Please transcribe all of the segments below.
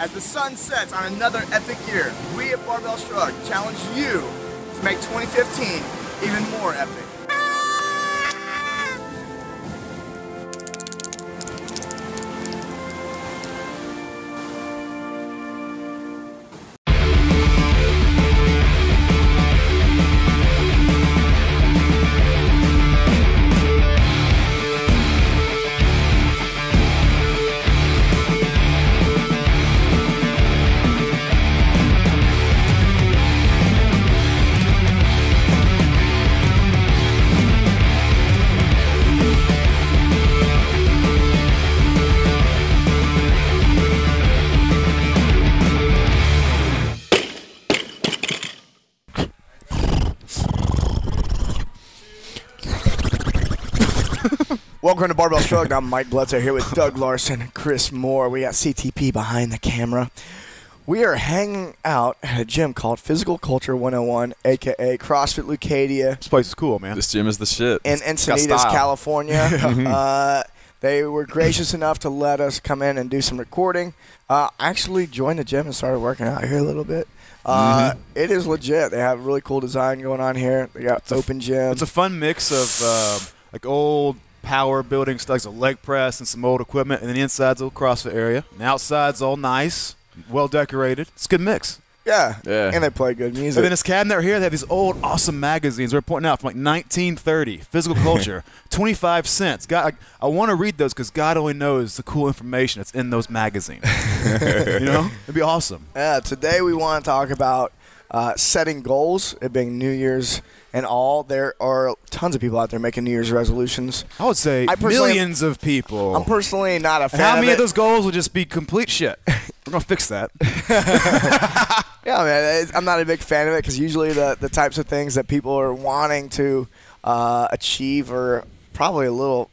As the sun sets on another epic year, we at Barbell Shrugged challenge you to make 2015 even more epic. Welcome to Barbell Shrugged. I'm Mike Bledsoe here with Doug Larson and Chris Moore. We got CTP behind the camera. We are hanging out at a gym called Physical Culture 101, a.k.a. CrossFit Lucadia. This place is cool, man. This gym is the shit. In Encinitas, California. They were gracious enough to let us come in and do some recording. I actually joined the gym and started working out here a little bit. It is legit. They have a really cool design going on here. They got open gym. It's a fun mix of like old power building stuff, like a leg press and some old equipment, and then the inside's a little CrossFit area. And the outside's all nice, well decorated. It's a good mix. Yeah. And they play good music. And then this cabinet right here, they have these old awesome magazines. We're pointing out from like 1930, Physical Culture, 25 cents. God, I want to read those because God only knows the cool information that's in those magazines. You know? It'd be awesome. Yeah, today we want to talk about setting goals, it being New Year's and all. There are tons of people out there making New Year's resolutions. I would say millions of people. I'm personally not a fan How of many it. of those goals will just be complete shit? We're going to fix that. Yeah, man, I'm not a big fan of it because usually the types of things that people are wanting to achieve are probably a little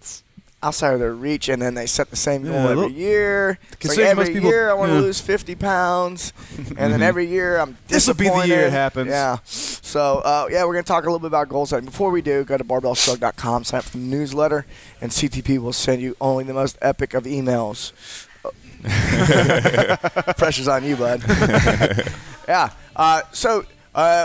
outside of their reach, and then they set the same goal every year. Like every year I want to lose 50 pounds, and then every year I'm disappointed. This will be the year it happens. Yeah. So, yeah, we're going to talk a little bit about goal setting. Before we do, go to barbellshrug.com, sign up for the newsletter, and CTP will send you only the most epic of emails. Pressure's on you, bud. Yeah. So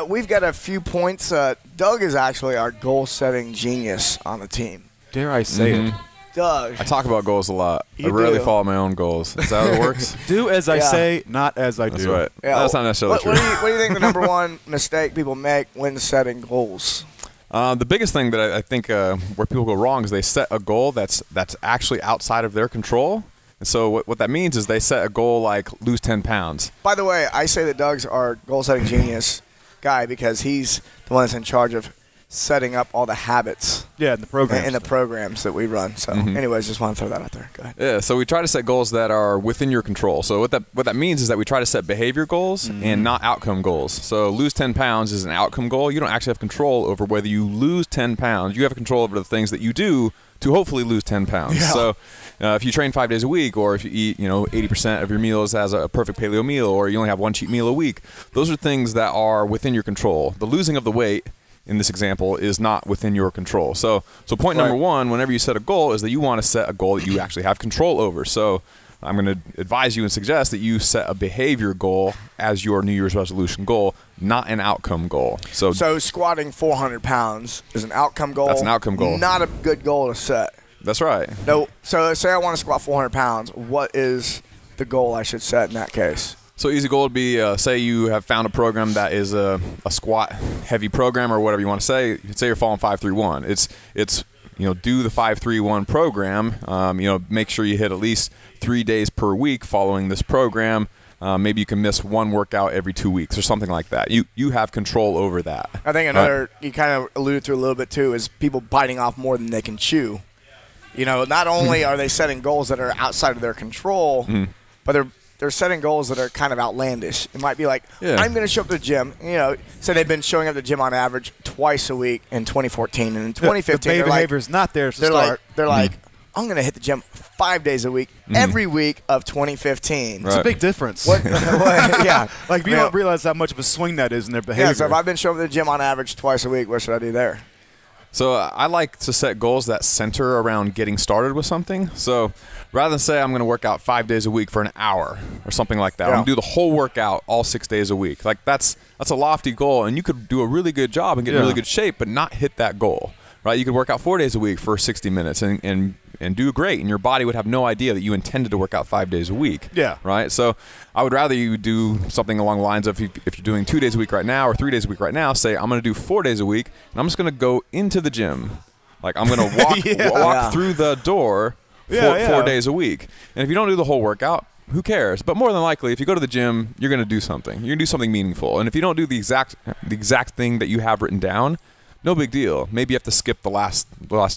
we've got a few points. Doug is actually our goal-setting genius on the team. Dare I say it? Doug. I talk about goals a lot. I rarely follow my own goals. Is that how it works? Do as I say, not as I do. That's right. Yeah, That's not necessarily true. What do you think the number one mistake people make when setting goals? The biggest thing that I think where people go wrong is they set a goal that's actually outside of their control. And so what that means is they set a goal like lose 10 pounds. By the way, I say that Doug's our goal-setting genius guy because he's the one that's in charge of setting up all the habits. Yeah, in the programs. In the programs that we run. So, anyways, just want to throw that out there. Go ahead. Yeah, so we try to set goals that are within your control. So what that means is that we try to set behavior goals and not outcome goals. So lose 10 pounds is an outcome goal. You don't actually have control over whether you lose 10 pounds. You have control over the things that you do to hopefully lose 10 pounds. Yeah. So if you train 5 days a week, or if you eat 80% of your meals as a perfect paleo meal, or you only have one cheat meal a week, those are things that are within your control. The losing of the weight in this example is not within your control. So point number one, whenever you set a goal, is that you want to set a goal that you actually have control over. So I'm going to advise you and suggest that you set a behavior goal as your New Year's resolution goal, not an outcome goal. So squatting 400 pounds is an outcome goal. That's an outcome goal. Not a good goal to set. That's right. No. So say I want to squat 400 pounds. What is the goal I should set in that case? So easy goal would be, say you have found a program that is a squat heavy program, or whatever you want to say. Say you're following 5-3-1. It's do the 5-3-1 program. Make sure you hit at least 3 days per week following this program. Maybe you can miss one workout every 2 weeks or something like that. You have control over that. I think another you kind of alluded to a little bit too is people biting off more than they can chew. Not only are they setting goals that are outside of their control, but they're setting goals that are kind of outlandish. It might be like, I'm going to show up to the gym. So they've been showing up to the gym on average twice a week in 2014. And in 2015, the behavior's not there to start. They're like, I'm going to hit the gym 5 days a week, every week of 2015. It's a big difference. Yeah. Like, you don't realize how much of a swing that is in their behavior. Yeah, so if I've been showing up to the gym on average twice a week, what should I do there? So I like to set goals that center around getting started with something. So rather than say I'm going to work out 5 days a week for an hour or something like that, I'm going to do the whole workout all 6 days a week. Like that's a lofty goal, and you could do a really good job and get in really good shape, but not hit that goal. Right? You could work out 4 days a week for 60 minutes and do great, and your body would have no idea that you intended to work out 5 days a week. Yeah. Right? So I would rather you do something along the lines of if you're doing 2 days a week right now or 3 days a week right now, say I'm going to do 4 days a week, and I'm just going to go into the gym. Like I'm going to walk through the door 4 days a week. And if you don't do the whole workout, who cares? But more than likely, if you go to the gym, you're going to do something. You're going to do something meaningful. And if you don't do the exact thing that you have written down, no big deal. Maybe you have to skip the last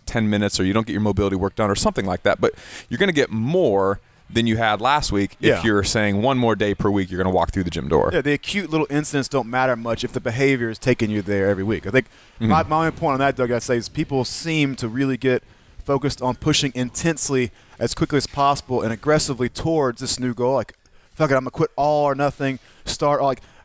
10 minutes, or you don't get your mobility work done or something like that. But you're going to get more than you had last week if you're saying one more day per week you're going to walk through the gym door. Yeah, the acute little incidents don't matter much if the behavior is taking you there every week. I think my only point on that, Doug, I'd say is people seem to really get focused on pushing intensely as quickly as possible and aggressively towards this new goal. Like, fuck it, I'm going to quit all or nothing,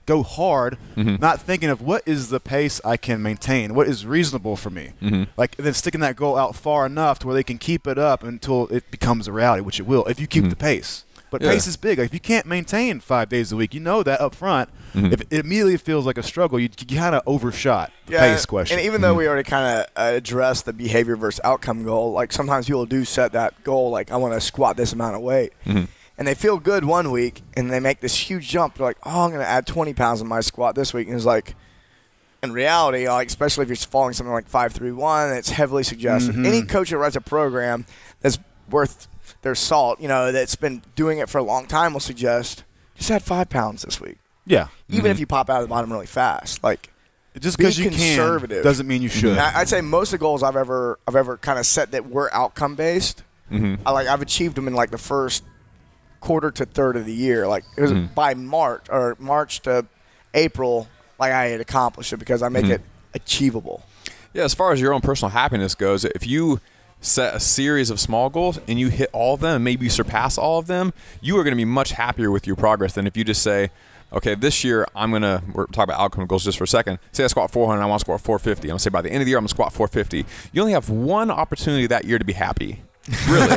go hard, not thinking of what is the pace I can maintain, what is reasonable for me. Like, then sticking that goal out far enough to where they can keep it up until it becomes a reality, which it will if you keep the pace. But pace is big. Like, if you can't maintain 5 days a week, you know that up front. If it immediately feels like a struggle, you kind of overshot the pace question. And even though we already kind of addressed the behavior versus outcome goal, like sometimes people do set that goal, like I want to squat this amount of weight. And they feel good one week, and they make this huge jump. They're like, oh, I'm going to add 20 pounds in my squat this week. And it's like, in reality, like especially if you're following something like 5-3-1, it's heavily suggested. Any coach that writes a program that's worth their salt, that's been doing it for a long time will suggest, just add 5 pounds this week. Yeah. Even if you pop out of the bottom really fast. Like, just because you conservative can doesn't mean you should. I'd say most of the goals I've ever kind of set that were outcome-based, I've achieved them in like the first quarter to third of the year. Like it was by March to April, like I had accomplished it because I make it achievable. Yeah, as far as your own personal happiness goes, if you set a series of small goals and you hit all of them and maybe you surpass all of them, you are going to be much happier with your progress than if you just say, okay, this year we're talking about outcome goals just for a second. Say I squat 400, I want to squat 450. I'm going to say by the end of the year I'm going to squat 450. You only have one opportunity that year to be happy. Really.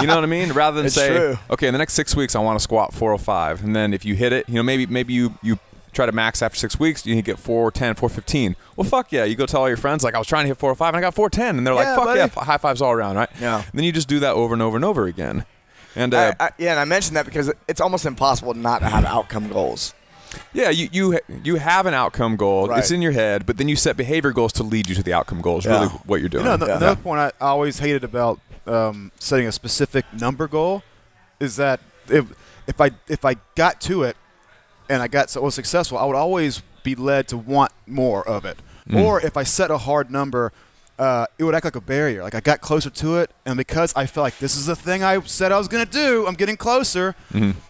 You know what I mean? Rather than say, okay, in the next 6 weeks I want to squat 405. And then if you hit it, maybe you try to max after 6 weeks, you get 410, 415. Well, fuck yeah. You go tell all your friends, like, I was trying to hit 405 and I got 410. And they're like, fuck yeah, high fives all around, right? Yeah. And then you just do that over and over and over again. And and I mentioned that because it's almost impossible not to have outcome goals. Yeah, you have an outcome goal. Right. It's in your head, but then you set behavior goals to lead you to the outcome goal is really what you're doing. Another point I always hated about setting a specific number goal is that if I got to it and I was successful, I would always be led to want more of it. Or if I set a hard number, it would act like a barrier. Like I got closer to it, and because I felt like this is the thing I said I was going to do, I'm getting closer,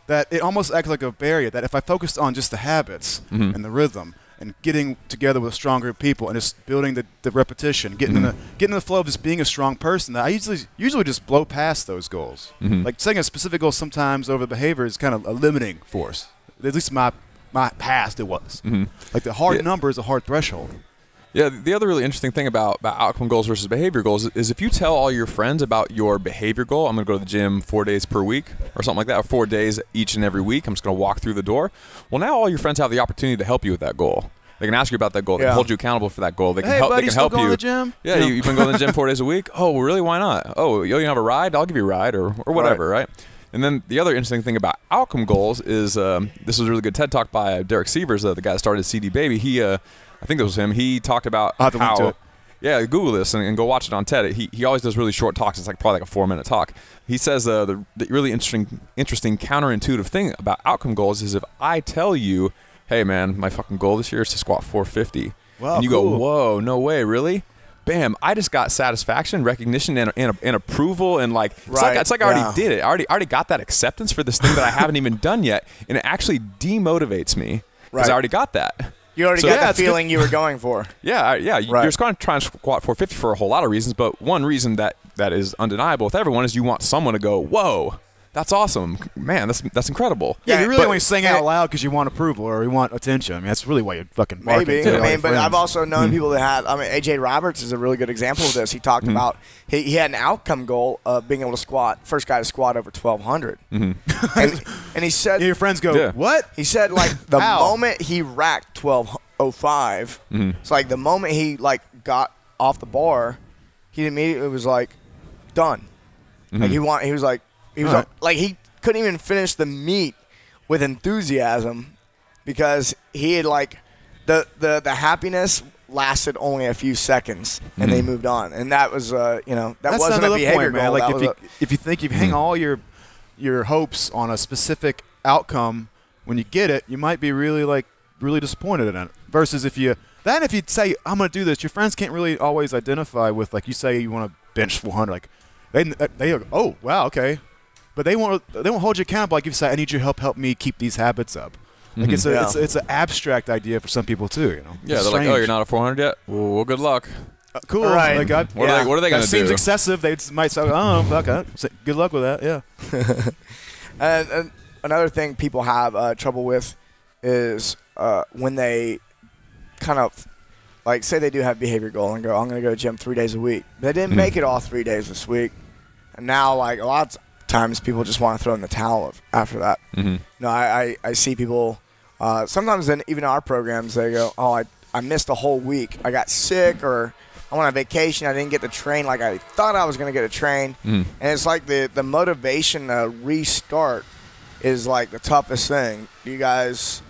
that it almost acts like a barrier. That if I focused on just the habits and the rhythm and getting together with stronger people and just building the repetition, getting in the flow of just being a strong person, that I usually just blow past those goals. Like setting a specific goal sometimes over the behavior is kind of a limiting force. At least my past it was. Like the hard number is a hard threshold. Yeah, the other really interesting thing about outcome goals versus behavior goals is if you tell all your friends about your behavior goal, I'm going to go to the gym 4 days per week or something like that, or 4 days each and every week, I'm just going to walk through the door. Well, now all your friends have the opportunity to help you with that goal. They can ask you about that goal. They can hold you accountable for that goal. They can help. Buddy, they can help you. To the gym? Yeah, you've been going to the gym 4 days a week. Oh, really? Why not? Oh, you have a ride? I'll give you a ride or whatever, right? And then the other interesting thing about outcome goals is this was a really good TED Talk by Derek Sievers, the guy that started CD Baby. I think it was him. He talked about how. Yeah, Google this and go watch it on TED. He always does really short talks. It's probably like a 4-minute talk. He says the really interesting counterintuitive thing about outcome goals is if I tell you, hey man, my fucking goal this year is to squat 450, and you go, whoa, no way, really? Bam! I just got satisfaction, recognition, and approval, and it's like I already did it. I already got that acceptance for this thing that I haven't even done yet, and it actually demotivates me because I already got that. You already got the feeling you were going for. Yeah. You're just going to try and squat 450 for a whole lot of reasons, but one reason that is undeniable with everyone is you want someone to go, whoa, That's awesome, man. That's incredible. Yeah, you're really but- only saying it out loud because you want approval or you want attention. I mean, that's really why you're fucking marketing. Maybe. to all your But friends. I've also known people that had. I mean, AJ Roberts is a really good example of this. He talked about he had an outcome goal of being able to squat, first guy to squat over 1,200. And he said, Yeah, your friends go, Yeah. what? he said like the How? moment he racked 1205, it's like the moment he like got off the bar, he immediately was like done. Like he was like Right. like he couldn't even finish the meet with enthusiasm because he had like the happiness lasted only a few seconds and they moved on, and that was that That's wasn't a another behavior point, man. goal. Like That if you think you hang all your hopes on a specific outcome, when you get it, you might be really disappointed in it. Versus if you say I'm going to do this, your friends can't really always identify with, like, you say you want to bench 400, like they go, oh wow, okay, but they won't hold you accountable. Like if you say I need your help me keep these habits up. Like it's an abstract idea for some people too, you know. Yeah, It's they're like, strange. oh, you're not at 400 yet? Well, good luck. Cool. Right. Like, What are they going that to do? seems excessive. They might say, oh, fuck it. Say, good luck with that. Yeah. And another thing people have trouble with is when they kind of like say they do have a behavior goal and go, I'm going to go to the gym 3 days a week. They didn't make it all 3 days this week, and now like a lot of times people just want to throw in the towel after that. I see people sometimes even our programs, they go, oh, I missed a whole week. I got sick, or I went on vacation. I didn't get to train like I thought I was going to get to train. And it's like the motivation to restart is like the toughest thing. Do you guys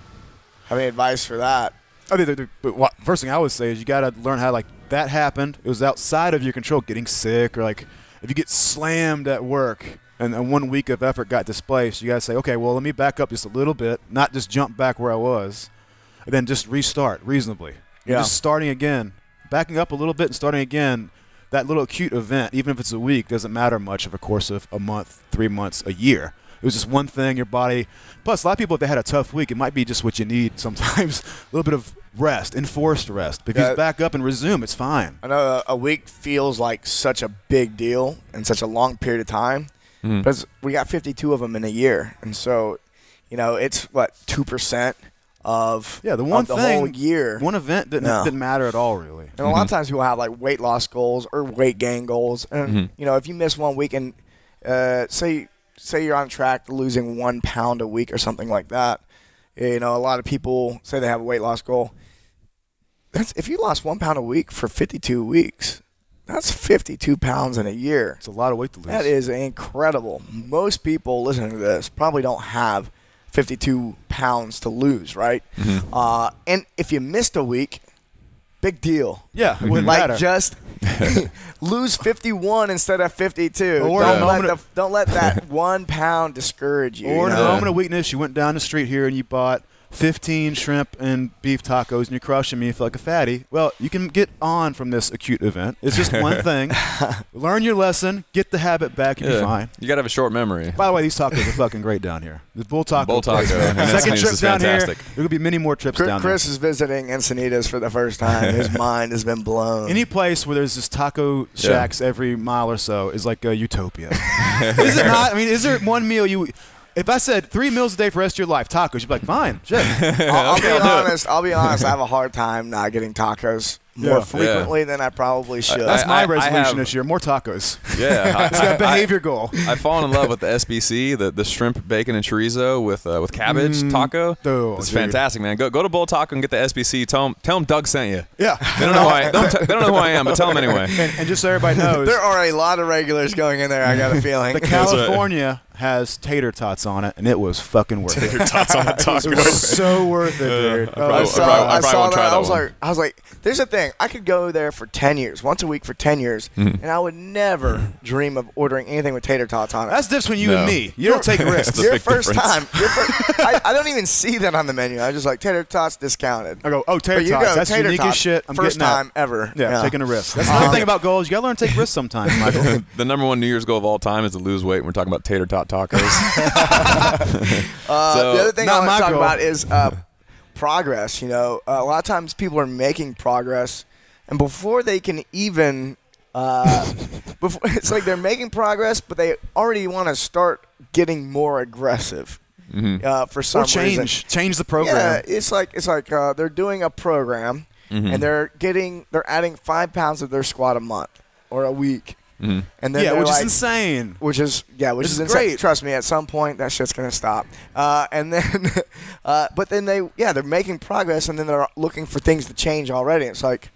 have any advice for that? But first thing I would say is you got to learn how, like, that happened. It was outside of your control, getting sick, or like if you get slammed at work and 1 week of effort got displaced, you got to say, okay, well, let me back up just a little bit, not just jump back where I was, and then just restart reasonably. You're just starting again, backing up a little bit and starting again. That little acute event, even if it's a week, doesn't matter much of a course of a month, 3 months, a year. It was just one thing, your body. Plus, a lot of people, if they had a tough week, it might be just what you need sometimes, a little bit of rest, enforced rest. But if you back up and resume, it's fine. I know a week feels like such a big deal and such a long period of time, because we got 52 of them in a year. And so, it's, what, 2% of Yeah, the one of the thing, whole year. one event didn't matter at all, really. And a lot of times people have like weight loss goals or weight gain goals, and if you miss 1 week and say you're on track to losing 1 pound a week or something like that, a lot of people say they have a weight loss goal. If you lost 1 pound a week for 52 weeks, that's 52 pounds in a year. It's a lot of weight to lose. That is incredible. Most people listening to this probably don't have 52 pounds to lose, right? And if you missed a week, big deal. Yeah, it wouldn't Like matter. just lose 51 instead of 52. Or Don't let that 1 pound discourage you. Or in you a know? moment of weakness, you went down the street here and you bought 15 shrimp and beef tacos and you're crushing me, you feel like a fatty. Well, you can get on from this acute event. It's just one thing. Learn your lesson, get the habit back, and you're fine. You got to have a short memory. By the way, these tacos are fucking great down here. The Bull Taco. Bull Taco. place, man. And Second Encinitas trip is down fantastic. here. There will be many more trips down there. Chris is visiting Encinitas for the first time. His mind has been blown. Any place where there's just taco shacks every mile or so is like a utopia. Is it not? I mean, is there one meal you... If I said 3 meals a day for the rest of your life, tacos, you'd be like, fine, shit. I'll be honest. I have a hard time not getting tacos more frequently than I probably should. That's my I resolution have- this year, more tacos. Yeah. It's got a behavior goal. I've fallen in love with the SBC, the shrimp, bacon, and chorizo with cabbage taco. Oh, It's dude. fantastic, man. Go to Bull Taco and get the SBC. Tell them Doug sent you. Yeah. They don't know who I they don't know who I am, but tell them anyway. And just so everybody knows, There are a lot of regulars going in there, I got a feeling. the California has tater tots on it, and it was fucking worth it. Tots on the taco. It was so worth it, dude. I I probably saw won't try that. that I was like, there's a thing. I could go there for 10 years, once a week for 10 years, and I would never dream of ordering anything with tater tots on it. That's the difference between you No. and me. You don't take risks. a Your big first difference. time. I don't even see that on the menu. I just like tater tots discounted. I go, oh, tater But you tots. go, That's tater unique tots, as shit. I'm first getting that. time ever. Yeah, taking a risk. That's another thing about goals. You got to learn to take risks sometimes, Michael. The number one New Year's goal of all time is to lose weight. We're talking about tater tot tacos. The other thing I not want my to talk goal. about is progress. A lot of times people are making progress, and before they can even Before, it's like they're making progress, but they already want to start getting more aggressive. For some reason. Change the program. Yeah, it's like they're doing a program and they're adding 5 pounds of their squat a month or a week. And then which is insane. Which is insane. Great. Trust me, at some point that shit's gonna stop. And then, but then they're making progress, and then they're looking for things to change already. It's like,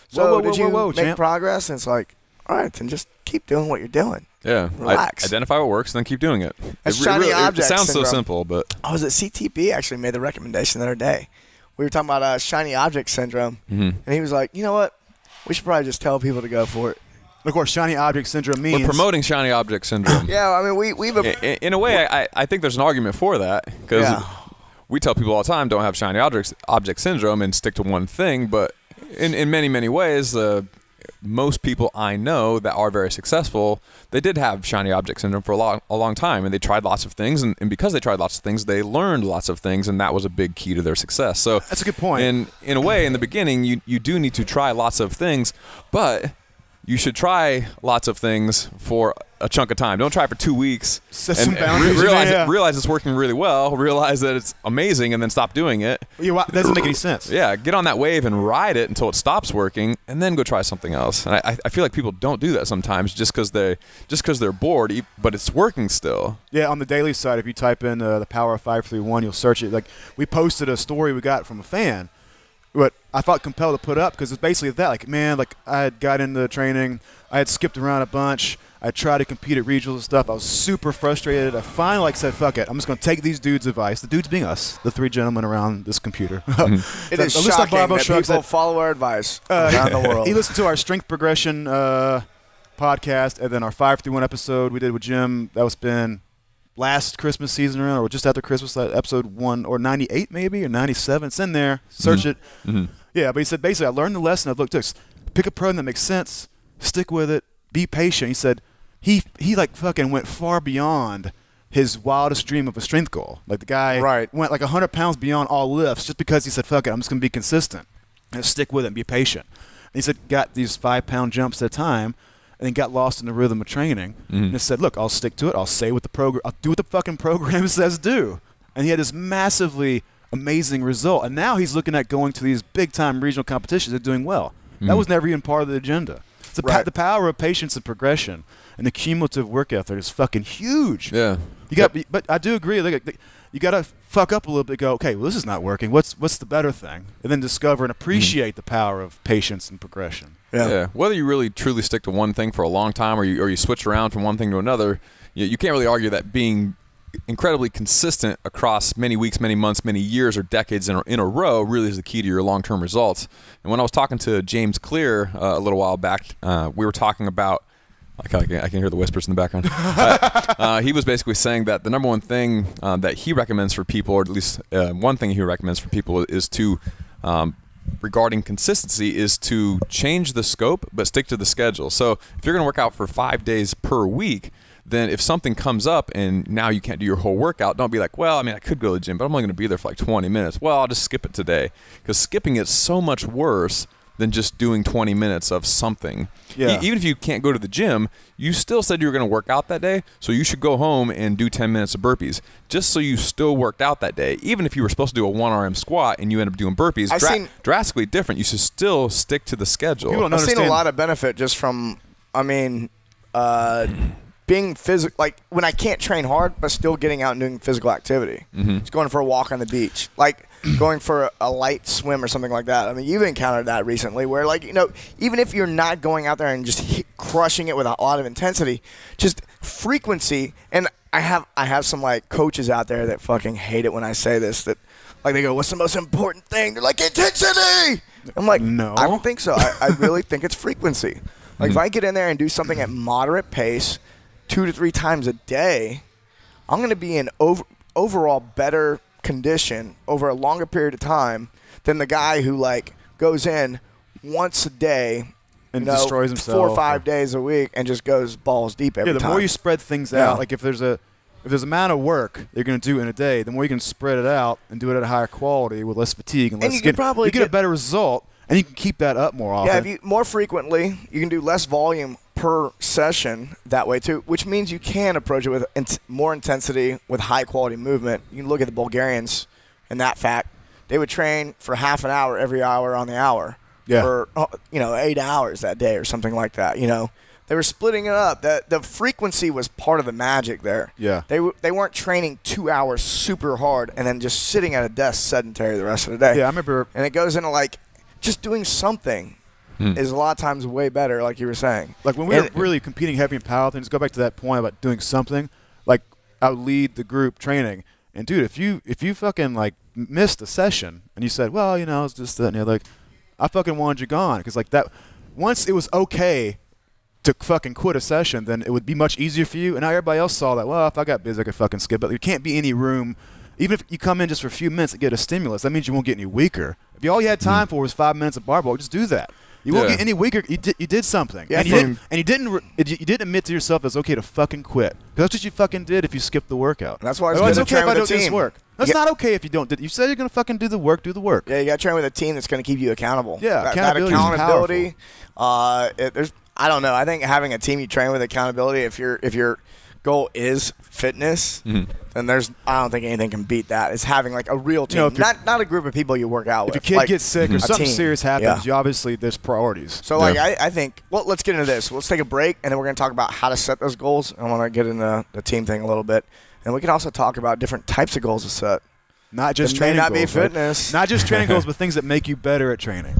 so did you make progress? And it's like, all right, then just keep doing what you're doing. Yeah, relax. Identify what works, then keep doing it. That's shiny object It sounds syndrome. so simple, but Was it CTP actually made the recommendation the other day? We were talking about shiny object syndrome, and he was like, you know what? We should probably just tell people to go for it. Of course, shiny object syndrome means we're promoting shiny object syndrome. Yeah, I mean, we've in a way, I think there's an argument for that because we tell people all the time don't have shiny object syndrome and stick to one thing, but in many ways, most people I know that are very successful, they did have shiny object syndrome for a long time, and they tried lots of things, and because they tried lots of things, they learned lots of things, and that was a big key to their success. So that's a good point. In a way, in the beginning, you do need to try lots of things, but you should try lots of things for a chunk of time. Don't try for 2 weeks and realize it's working really well, realize that it's amazing, and then stop doing it. That doesn't make any sense. Yeah, get on that wave and ride it until it stops working, and then go try something else. And I feel like people don't do that sometimes just because they're bored, but it's working still. Yeah, on the daily side, if you type in the power of 531, you'll search it. Like we posted a story we got from a fan. What I felt compelled to put up because it's basically that. Like, man, like I had got into training, I had skipped around a bunch, I tried to compete at regionals and stuff. I was super frustrated. I finally said, "Fuck it, I'm just going to take these dudes' advice." The dudes being us, the three gentlemen around this computer. It is shocking that people follow our advice around the world. He listened to our strength progression podcast, and then our 531 episode we did with Jim. That was been last Christmas season around, or just after Christmas, episode 1 or 98 maybe, or 97. It's in there. Search it. Yeah, but he said basically I learned the lesson. I've looked at pick a program that makes sense, stick with it, be patient. He said he like fucking went far beyond his wildest dream of a strength goal. Like the guy went like 100 pounds beyond all lifts just because he said, fuck it, I'm just gonna be consistent and stick with it and be patient. And he said got these 5-pound jumps at a time, and then got lost in the rhythm of training. And he said, look, I'll stick to it. I'll say what the program, I'll do what the fucking program says do. And he had this massively amazing result. And now he's looking at going to these big-time regional competitions and doing well. That was never even part of the agenda. It's the power of patience and progression and the cumulative work ethic is fucking huge. Yeah. But I do agree. Like, you got to fuck up a little bit. Go, okay, well, this is not working. What's the better thing? And then discover and appreciate the power of patience and progression. Yeah. Whether you really truly stick to one thing for a long time or you switch around from one thing to another, you can't really argue that being incredibly consistent across many weeks, many months, many years, or decades in a row really is the key to your long-term results. And when I was talking to James Clear a little while back, we were talking about, I can hear the whispers in the background. He was basically saying that the number one thing that he recommends for people, or at least one thing he recommends for people, is to regarding consistency is to change the scope but stick to the schedule. So if you're going to work out for 5 days per week, then if something comes up and now you can't do your whole workout, don't be like, well, I mean, I could go to the gym, but I'm only going to be there for like 20 minutes. Well, I'll just skip it today. Because skipping is so much worse than just doing 20 minutes of something. Yeah. Even if you can't go to the gym, you still said you were going to work out that day, so you should go home and do 10 minutes of burpees, just so you still worked out that day. Even if you were supposed to do a 1RM squat and you end up doing burpees, drastically different. You should still stick to the schedule. I've seen a lot of benefit just from, being physical, like when I can't train hard, but still getting out and doing physical activity. Just going for a walk on the beach, like going for a light swim or something like that. I mean, you've encountered that recently where, like, even if you're not going out there and just crushing it with a lot of intensity, just frequency. And I have some like coaches out there that fucking hate it when I say this, that like they go, what's the most important thing? They're like, intensity. I'm like, no, I don't think so. I really think it's frequency. Like if I get in there and do something at moderate pace 2 to 3 times a day, I'm going to be in overall better condition over a longer period of time than the guy who like goes in once a day and destroys himself 4 or 5 days a week and just goes balls deep every time. The more you spread things out, like if there's amount of work you're going to do in a day, the more you can spread it out and do it at a higher quality with less fatigue and less you get and you can keep that up more often. Yeah, if you more frequently, you can do less volume per session that way too, which means you can approach it with more intensity, with high quality movement. You can look at the Bulgarians and that fact. They would train for half an hour every hour on the hour for 8 hours that day or something like that. They were splitting it up. The frequency was part of the magic there. Yeah. They weren't training 2 hours super hard and then just sitting at a desk sedentary the rest of the day. Yeah, I remember. And it goes into like just doing something is a lot of times way better, like you were saying. Like when we were really competing heavy in powerlifting, just go back to that point about doing something. Like I would lead the group training, and dude, if you fucking like missed a session and you said, well, it's just that, and you're like, I fucking wanted you gone, because like that. Once it was okay to fucking quit a session, then it would be much easier for you. And now everybody else saw that. Well, if I got busy, I could fucking skip it. There can't be any room. Even if you come in just for a few minutes to get a stimulus, that means you won't get any weaker. If all you had time for was 5 minutes of barbell, just do that. You won't get any weaker. You did something. Yeah, and you didn't admit to yourself it's okay to fucking quit. Because that's what you fucking did if you skipped the workout. And that's why it's good to okay train if I with don't a do this team. work. That's not okay if you don't. You said you're going to fucking do the work, do the work. Yeah, you got to train with a team that's going to keep you accountable. Yeah, that accountability. Is I don't know. I think having a team you train with accountability, if your goal is fitness, then I don't think anything can beat that. It's having like a real team, not a group of people you work out with. If your kid gets sick or something team. serious happens, you obviously there's priorities. So I think, well, let's get into this. Let's take a break, and then we're going to talk about how to set those goals. I want to get into the team thing a little bit, and we can also talk about different types of goals to set. Not just it training may not goals, be fitness. Right? Not just training goals, but things that make you better at training.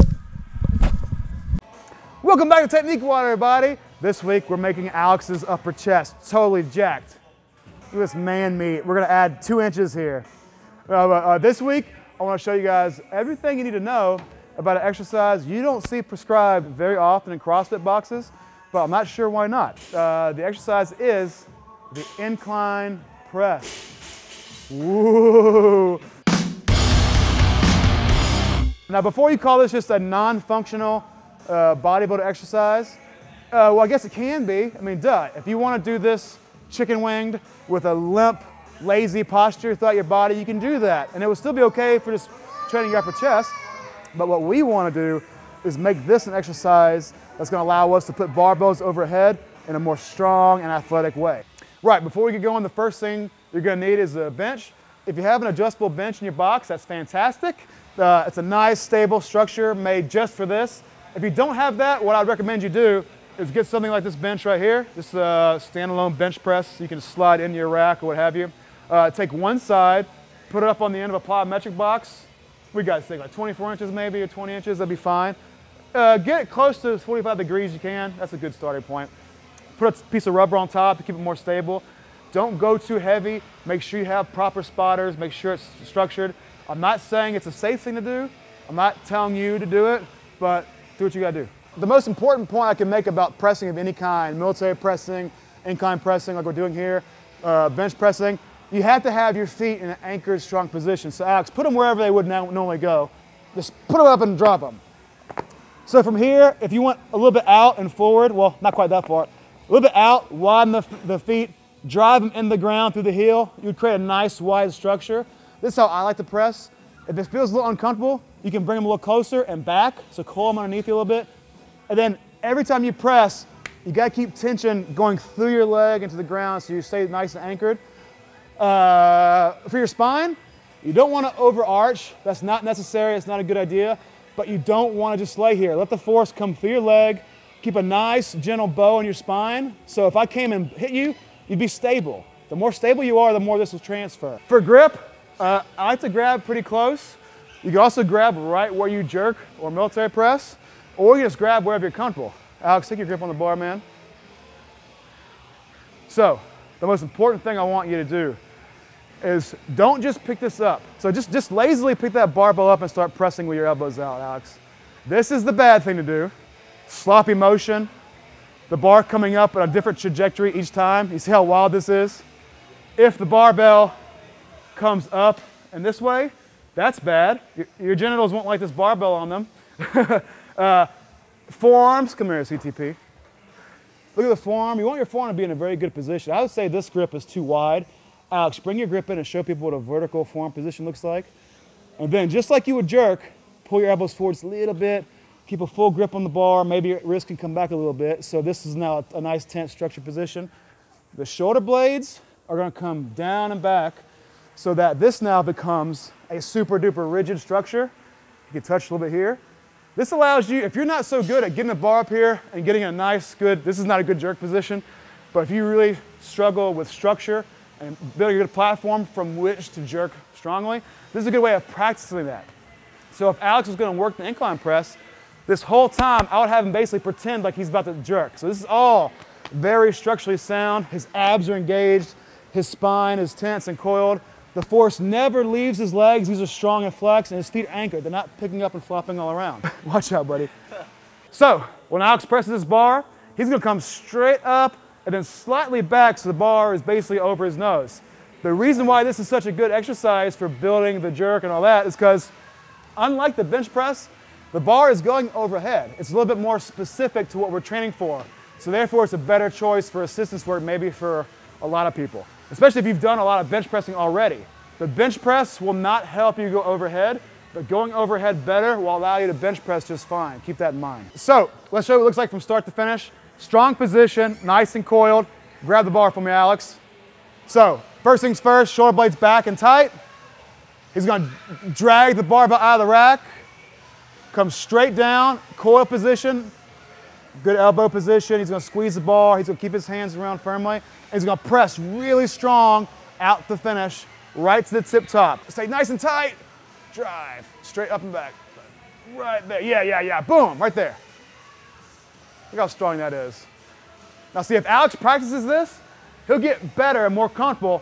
Welcome back to Technique Water, everybody. This week we're making Alex's upper chest totally jacked. Look at this man meat. We're going to add 2 inches here. This week I want to show you guys everything you need to know about an exercise you don't see prescribed very often in CrossFit boxes, but I'm not sure why not. The exercise is the incline press. Woo! Now, before you call this just a non-functional bodybuilder exercise, well, I guess it can be. I mean, duh. If you want to do this chicken-winged with a limp, lazy posture throughout your body, you can do that. And it would still be okay for just training your upper chest. But what we want to do is make this an exercise that's going to allow us to put barbells overhead in a more strong and athletic way. Right, before we get going, the first thing you're going to need is a bench. If you have an adjustable bench in your box, that's fantastic. It's a nice, stable structure made just for this. If you don't have that, what I'd recommend you do is get something like this bench right here, this standalone bench press. You can slide into your rack or what have you. Take one side, put it up on the end of a plyometric box. We got to think like 24 inches maybe or 20 inches, that'd be fine. Get it close to 45 degrees you can. That's a good starting point. Put a piece of rubber on top to keep it more stable. Don't go too heavy. Make sure you have proper spotters. Make sure it's structured. I'm not saying it's a safe thing to do. I'm not telling you to do it, but do what you gotta do. The most important point I can make about pressing of any kind, military pressing, incline pressing like we're doing here, bench pressing, you have to have your feet in an anchored, strong position. So Alex, put them wherever they would normally go. Just put them up and drop them. So from here, if you want a little bit out and forward, well, not quite that far, a little bit out, widen the feet, drive them in the ground through the heel, you would create a nice wide structure. This is how I like to press. If it feels a little uncomfortable, you can bring them a little closer and back, so coil them underneath you a little bit. And then every time you press, you gotta keep tension going through your leg into the ground so you stay nice and anchored. For your spine, you don't wanna overarch. That's not necessary, it's not a good idea, but you don't wanna just lay here. Let the force come through your leg. Keep a nice, gentle bow in your spine. So if I came and hit you, you'd be stable. The more stable you are, the more this will transfer. For grip, I like to grab pretty close. You can also grab right where you jerk or military press, or you just grab wherever you're comfortable. Alex, take your grip on the bar, man. So, the most important thing I want you to do is don't just pick this up. So just lazily pick that barbell up and start pressing with your elbows out, Alex. This is the bad thing to do. Sloppy motion, the bar coming up at a different trajectory each time. You see how wild this is? If the barbell comes up in this way, that's bad. Your genitals won't like this barbell on them. Forearms, come here, CTP. Look at the forearm. You want your forearm to be in a very good position. I would say this grip is too wide. Alex, bring your grip in and show people what a vertical forearm position looks like. And then, just like you would jerk, pull your elbows forward just a little bit. keep a full grip on the bar. Maybe your wrist can come back a little bit. So this is now a nice tense structured position. The shoulder blades are going to come down and back so that this now becomes a super duper rigid structure. You can touch a little bit here. This allows you, if you're not so good at getting the bar up here and getting a nice, good, this is not a good jerk position, but if you really struggle with structure and building a good platform from which to jerk strongly, this is a good way of practicing that. So if Alex was going to work the incline press, this whole time I would have him basically pretend like he's about to jerk. So this is all very structurally sound. His abs are engaged, his spine is tense and coiled. The force never leaves his legs. These are strong and flexed, and his feet are anchored. They're not picking up and flopping all around. Watch out, buddy. So when Alex presses this bar, he's going to come straight up and then slightly back so the bar is basically over his nose. The reason why this is such a good exercise for building the jerk and all that is because unlike the bench press, the bar is going overhead. It's a little bit more specific to what we're training for. So therefore, it's a better choice for assistance work maybe for a lot of people, especially if you've done a lot of bench pressing already. The bench press will not help you go overhead, but going overhead better will allow you to bench press just fine. Keep that in mind. So let's show you what it looks like from start to finish. Strong position, nice and coiled. Grab the bar for me, Alex. So first things first, shoulder blades back and tight. He's going to drag the barbell out of the rack, come straight down, coil position, good elbow position. He's going to squeeze the bar. He's going to keep his hands around firmly. And he's going to press really strong out the finish, right to the tip top. Stay nice and tight. Drive. Straight up and back. Right there. Yeah. Boom. Right there. Look how strong that is. Now see, if Alex practices this, he'll get better and more comfortable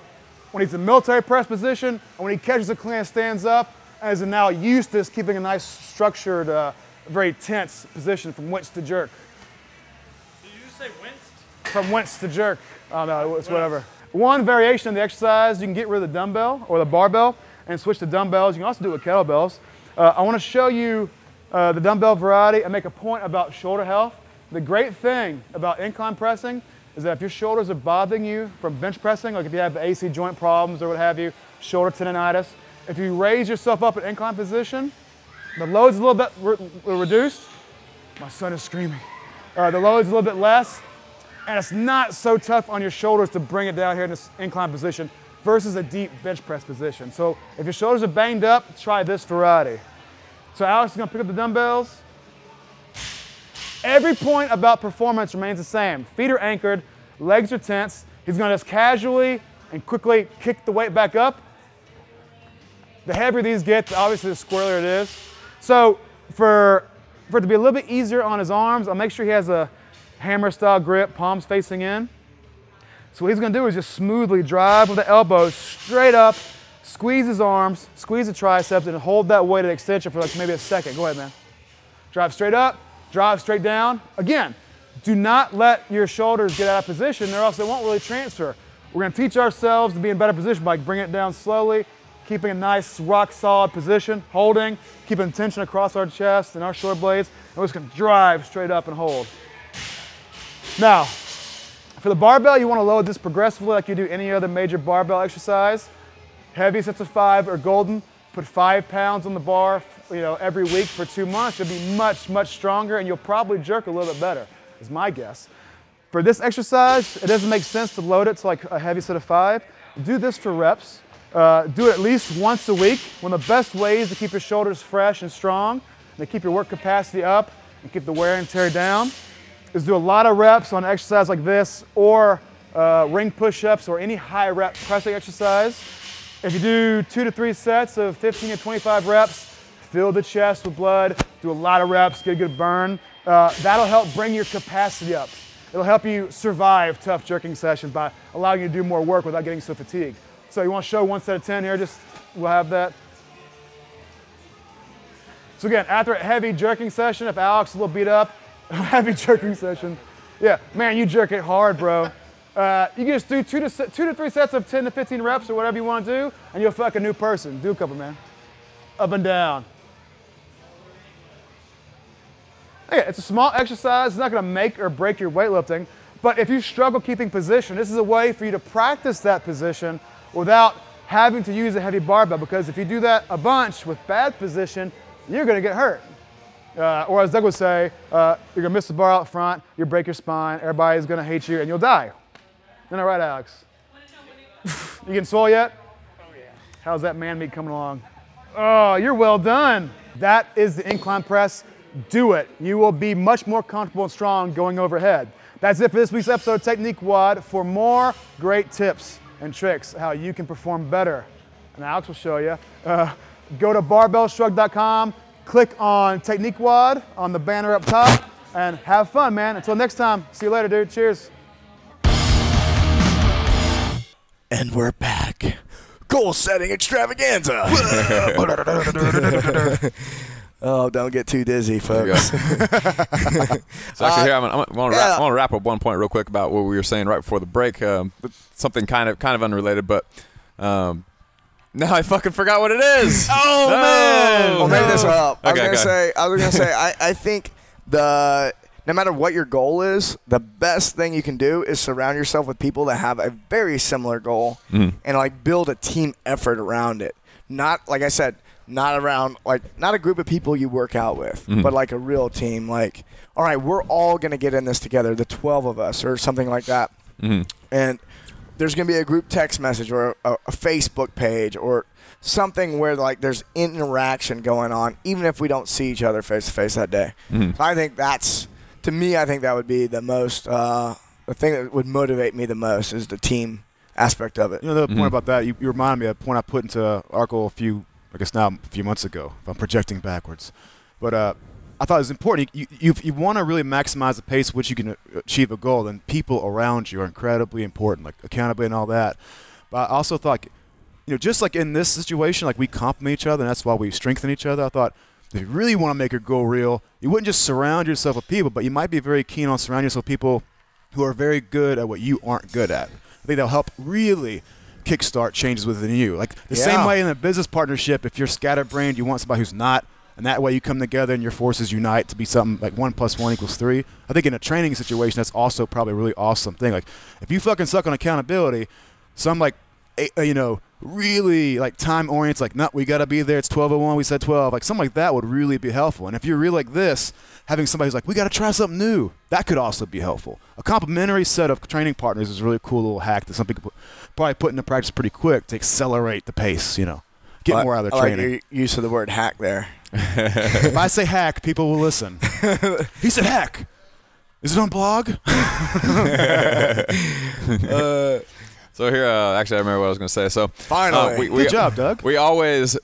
when he's in military press position and when he catches a clean and stands up and is now used to this, keeping a nice structured, very tense position from whence to jerk. Did you just say winced? From whence to jerk. Oh no, it's whatever. One variation of the exercise, you can get rid of the dumbbell or the barbell and switch to dumbbells. You can also do it with kettlebells. I want to show you the dumbbell variety and make a point about shoulder health. The great thing about incline pressing is that if your shoulders are bothering you from bench pressing, like if you have the AC joint problems or what have you, shoulder tendonitis, if you raise yourself up in incline position, the load's a little bit reduced. My son is screaming. The load's a little bit less, and it's not so tough on your shoulders to bring it down here in this incline position versus a deep bench press position. So if your shoulders are banged up, try this variety. So Alex is going to pick up the dumbbells. Every point about performance remains the same. Feet are anchored, legs are tense. He's going to just casually and quickly kick the weight back up. The heavier these get, obviously the squirrelier it is. So for it to be a little bit easier on his arms, I'll make sure he has a hammer style grip, palms facing in. So what he's going to do is just smoothly drive with the elbows straight up, squeeze his arms, squeeze the triceps, and hold that weight at extension for like maybe a second. Go ahead, man. Drive straight up. Drive straight down. Again, do not let your shoulders get out of position or else they won't really transfer. We're going to teach ourselves to be in a better position by bringing it down slowly, keeping a nice rock solid position, holding, keeping tension across our chest and our shoulder blades, and we're just going to drive straight up and hold. Now, for the barbell, you want to load this progressively like you do any other major barbell exercise. Heavy sets of 5 are golden. Put 5 pounds on the bar, every week for 2 months. You'll be much, much stronger, and you'll probably jerk a little bit better, is my guess. For this exercise, it doesn't make sense to load it to like a heavy set of 5. Do this for reps. Do it at least once a week. One of the best ways to keep your shoulders fresh and strong, and to keep your work capacity up and keep the wear and tear down, is do a lot of reps on an exercise like this, or ring push-ups, or any high rep pressing exercise. If you do 2 to 3 sets of 15 to 25 reps, fill the chest with blood, do a lot of reps, get a good burn. That'll help bring your capacity up. It'll help you survive tough jerking sessions by allowing you to do more work without getting so fatigued. So you want to show 1 set of 10 here, we'll have that. So again, after a heavy jerking session, if Alex is a little beat up, heavy jerking session. Yeah, man, you jerk it hard, bro. You can just do 2 to 3 sets of 10 to 15 reps or whatever you want to do, and you'll feel like a new person. Do a couple, man. Up and down. Okay, it's a small exercise. It's not going to make or break your weightlifting, but if you struggle keeping position, this is a way for you to practice that position without having to use a heavy barbell, because if you do that a bunch with bad position, you're going to get hurt. Or as Doug would say, you're going to miss the bar out front, you'll break your spine, everybody's going to hate you, and you'll die. Isn't that right, Alex? You getting swole yet? Oh, yeah. How's that man meat coming along? Oh, you're well done. That is the incline press. Do it. You will be much more comfortable and strong going overhead. That's it for this week's episode of Technique WOD. For more great tips and tricks how you can perform better, and Alex will show you, go to barbellshrugged.com, click on Technique WOD on the banner up top, and have fun, man. Until next time, see you later, dude. Cheers. And we're back. Goal setting extravaganza. Oh, don't get too dizzy, folks. So actually, here I want to wrap up one point real quick about what we were saying right before the break. Something kind of unrelated, but now I fucking forgot what it is. Oh man! I'll make this up. I was gonna say. I think no matter what your goal is, the best thing you can do is surround yourself with people that have a very similar goal and like build a team effort around it. Not, like I said, not around, like, not a group of people you work out with, but like a real team. Like, all right, we're all going to get in this together, the 12 of us or something like that. And there's going to be a group text message or a Facebook page or something where like there's interaction going on, even if we don't see each other face to face that day. So I think that's, to me, I think that would be the most, the thing that would motivate me the most is the team aspect of it. You know, the point about that, you reminded me of a point I put into an article a few months ago, if I'm projecting backwards. But I thought it was important. You want to really maximize the pace at which you can achieve a goal, then people around you are incredibly important, like accountability and all that. But I also thought, you know, just like in this situation, like we complement each other, and that's why we strengthen each other. I thought, if you really want to make your goal real, you wouldn't just surround yourself with people, but you might be very keen on surrounding yourself with people who are very good at what you aren't good at. I think that'll help really kickstart changes within you. Like the same way in a business partnership, if you're scatterbrained, you want somebody who's not, and that way you come together and your forces unite to be something like 1 + 1 = 3. I think in a training situation, that's also probably a really awesome thing. Like if you fucking suck on accountability, some like, you know, really like time oriented, like, no, we got to be there. It's 12:01. We said 12. Like something like that would really be helpful. And if you're really like this, having somebody who's like, we got to try something new, that could also be helpful. A complementary set of training partners is a really cool little hack that some people probably put into practice pretty quick to accelerate the pace, you know, get more out of their training. I like your use of the word hack there. If I say hack, people will listen. He said hack. Is it on blog? So here, actually, I remember what I was going to say. So finally, good job, Doug. We always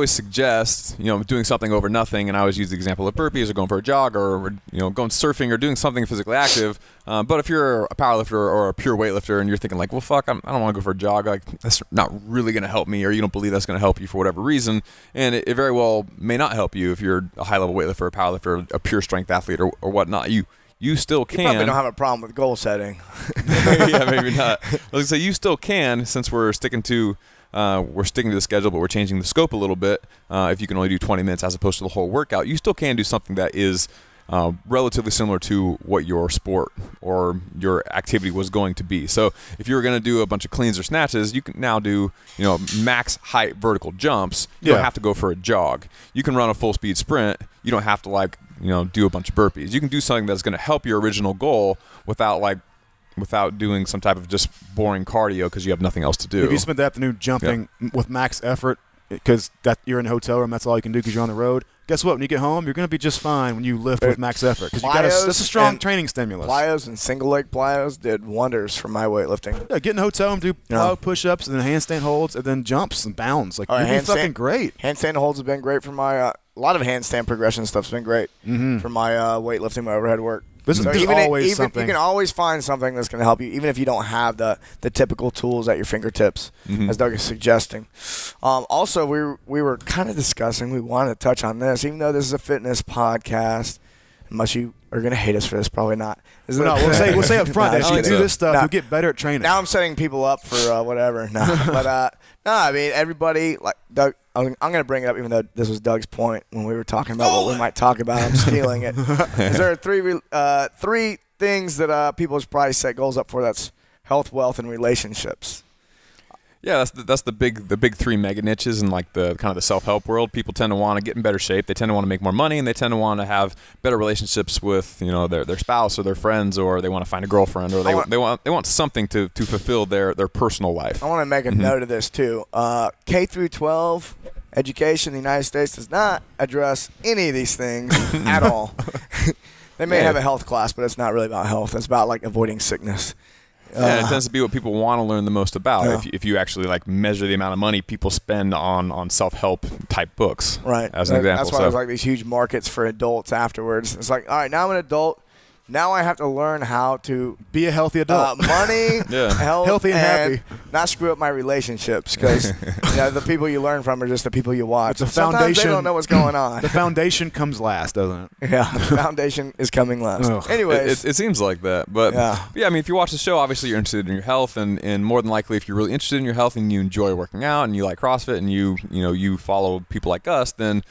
suggest, you know, doing something over nothing, and I always use the example of burpees or going for a jog or, you know, going surfing or doing something physically active. But if you're a powerlifter or a pure weightlifter and you're thinking like, well, fuck, I don't want to go for a jog, like that's not really going to help me, or you don't believe that's going to help you for whatever reason, and it very well may not help you if you're a high level weightlifter, a powerlifter, a pure strength athlete, or whatnot. You still can. You probably don't have a problem with goal setting. Yeah, maybe not. I was gonna say you still can, since we're sticking to the schedule, but we're changing the scope a little bit. If you can only do 20 minutes as opposed to the whole workout, you still can do something that is relatively similar to what your sport or your activity was going to be. So if you were going to do a bunch of cleans or snatches, you can now do, you know, max height vertical jumps. You don't have to go for a jog. You can run a full speed sprint. You don't have to, like, you know, do a bunch of burpees. You can do something that's going to help your original goal without doing some type of just boring cardio because you have nothing else to do. If you spent the afternoon jumping with max effort because you're in a hotel room, that's all you can do because you're on the road, guess what? When you get home, you're going to be just fine when you lift with max effort because that's a strong training stimulus. Plyos and single leg plyos did wonders for my weightlifting. Yeah, get in the hotel and do plyo push-ups and then handstand holds and then jumps and bounds. Like, you'd be fucking great. Handstand holds have been great for my a lot of handstand progression stuff's been great for my weightlifting, my overhead work. There's always something. You can always find something that's going to help you, even if you don't have the typical tools at your fingertips, as Doug is suggesting. Also, we were kind of discussing, we wanted to touch on this, even though this is a fitness podcast, unless you are going to hate us for this, probably not. We'll say up front, as you do this stuff, you'll get better at training. Now I'm setting people up for whatever. But I mean, everybody, like Doug, I'm going to bring it up, even though this was Doug's point when we were talking about what we might talk about. I'm stealing it. Is there three things that people should probably set goals up for? That's health, wealth, and relationships. Yeah, that's the big three mega niches in like the kind of the self-help world. People tend to want to get in better shape. They tend to want to make more money, and they tend to want to have better relationships with their spouse or their friends, or they want to find a girlfriend, or they want something to fulfill their personal life. I want to make a note of this too. K through 12 education in the United States does not address any of these things at all. They may have a health class, but it's not really about health. It's about like avoiding sickness. And it tends to be what people want to learn the most about. If you actually like measure the amount of money people spend on self-help type books, right? As an example. That's why there's like these huge markets for adults afterwards. It's like, all right, now I'm an adult. Now I have to learn how to be a healthy adult. Money, health, healthy and happy. Not screw up my relationships, because the people you learn from are just the people you watch. The Sometimes foundation, they don't know what's going on. The foundation comes last, doesn't it? Yeah, the foundation is coming last. Anyways. It seems like that. But yeah, I mean, if you watch the show, obviously you're interested in your health, and more than likely, if you're really interested in your health and you enjoy working out and you like CrossFit and you follow people like us, then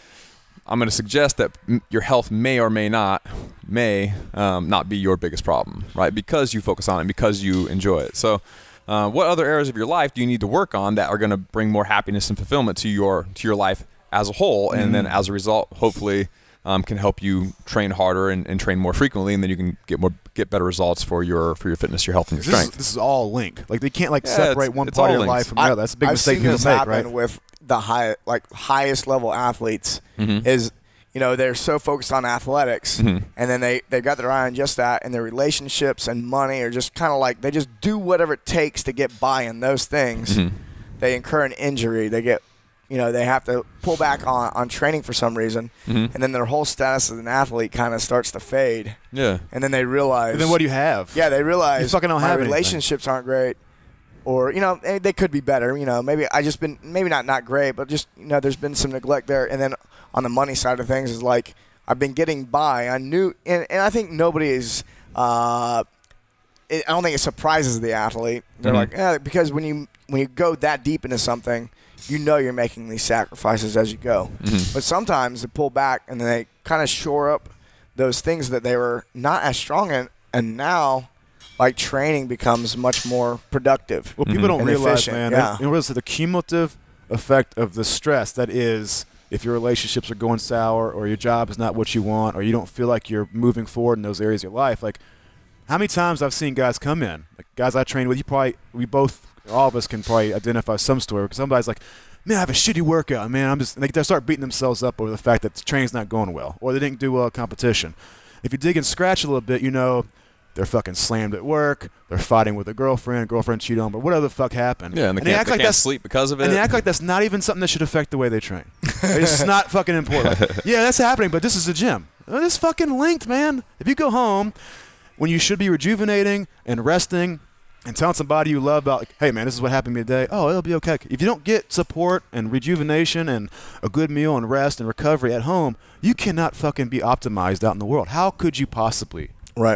I'm going to suggest that your health may or may not be your biggest problem, right? Because you focus on it, because you enjoy it. So what other areas of your life do you need to work on that are going to bring more happiness and fulfillment to your life as a whole? And then as a result, hopefully can help you train harder and train more frequently, and then you can get better results for your fitness, your health, and your strength. This is all linked. Like they can't separate one part of your life from the other. That's a big mistake people make, right? With the highest level athletes is they're so focused on athletics, and then they got their eye on just that, and their relationships and money are just kind of like they just do whatever it takes to get by in those things. They incur an injury, they get they have to pull back on training for some reason, and then their whole status as an athlete kind of starts to fade. Yeah, and then they realize. And then what do you have? Yeah, they realize you fucking don't have anything. Relationships aren't great. Or they could be better. Maybe I just been not great, but just there's been some neglect there. And then on the money side of things is like I've been getting by. I knew, and I think nobody is. I don't think it surprises the athlete. They're like, because when you go that deep into something, you're making these sacrifices as you go. But sometimes they pull back and then they kind of shore up those things that they were not as strong in, and now. Like training becomes much more productive. Well, people don't realize, efficient. man. Yeah. They don't realize the cumulative effect of the stress that is if your relationships are going sour, or your job is not what you want, or you don't feel like you're moving forward in those areas of your life. Like, how many times I've seen guys come in, like guys I train with. All of us can probably identify some story where somebody's like, man, I have a shitty workout, man. They start beating themselves up over the fact that the training's not going well, or they didn't do well at competition. If you dig and scratch a little bit, they're fucking slammed at work. They're fighting with a girlfriend cheated on them, or whatever the fuck happened. Yeah, and they can't sleep because of it. And they act like that's not even something that should affect the way they train. It's just not fucking important. Like, yeah, that's happening, but this is a gym. It's fucking linked, man. If you go home when you should be rejuvenating and resting and telling somebody you love about, like, hey, man, this is what happened to me today. Oh, it'll be okay. If you don't get support and rejuvenation and a good meal and rest and recovery at home, you cannot fucking be optimized out in the world. How could you possibly